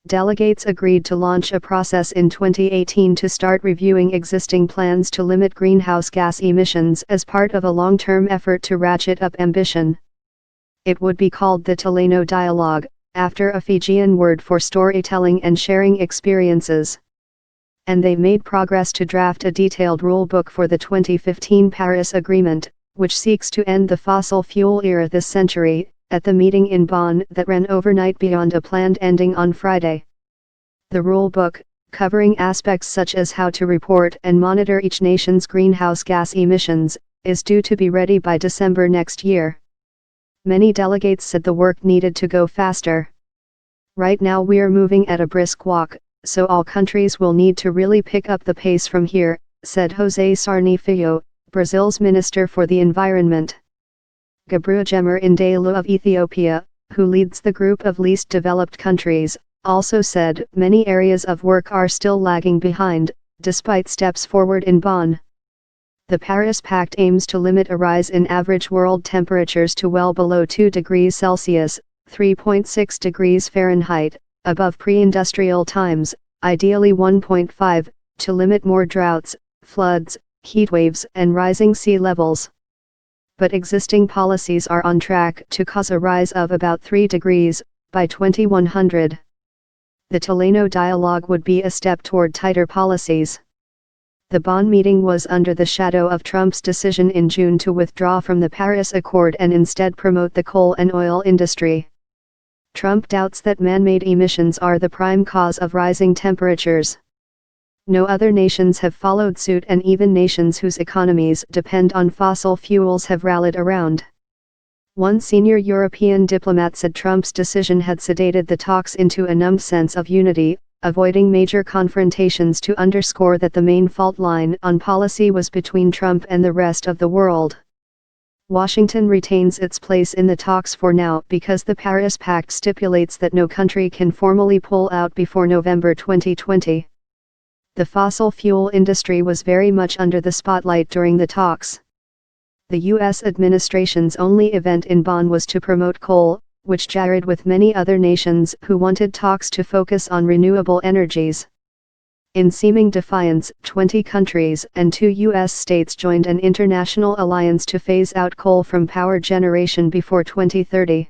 delegates agreed to launch a process in 2018 to start reviewing existing plans to limit greenhouse gas emissions as part of a long-term effort to ratchet up ambition. It would be called the Talanoa Dialogue, after a Fijian word for storytelling and sharing experiences. And they made progress to draft a detailed rule book for the 2015 Paris Agreement, which seeks to end the fossil fuel era this century, at the meeting in Bonn that ran overnight beyond a planned ending on Friday. The rule book, covering aspects such as how to report and monitor each nation's greenhouse gas emissions, is due to be ready by December next year. Many delegates said the work needed to go faster. Right now we're moving at a brisk walk, so all countries will need to really pick up the pace from here, said José Sarney Filho, Brazil's Minister for the Environment. Gebrujemer Indelu of Ethiopia, who leads the group of least developed countries, also said many areas of work are still lagging behind, despite steps forward in Bonn. The Paris Pact aims to limit a rise in average world temperatures to well below 2 degrees Celsius, 3.6 degrees Fahrenheit, above pre-industrial times, ideally 1.5, to limit more droughts, floods, heatwaves and rising sea levels. But existing policies are on track to cause a rise of about 3 degrees, by 2100. The Talanoa Dialogue would be a step toward tighter policies. The Bonn meeting was under the shadow of Trump's decision in June to withdraw from the Paris Accord and instead promote the coal and oil industry. Trump doubts that man-made emissions are the prime cause of rising temperatures. No other nations have followed suit, and even nations whose economies depend on fossil fuels have rallied around. One senior European diplomat said Trump's decision had sedated the talks into a numb sense of unity, avoiding major confrontations to underscore that the main fault line on policy was between Trump and the rest of the world. Washington retains its place in the talks for now because the Paris Pact stipulates that no country can formally pull out before November 2020. The fossil fuel industry was very much under the spotlight during the talks. The U.S. administration's only event in Bonn was to promote coal, which jarred with many other nations who wanted talks to focus on renewable energies. In seeming defiance, 20 countries and 2 U.S. states joined an international alliance to phase out coal from power generation before 2030.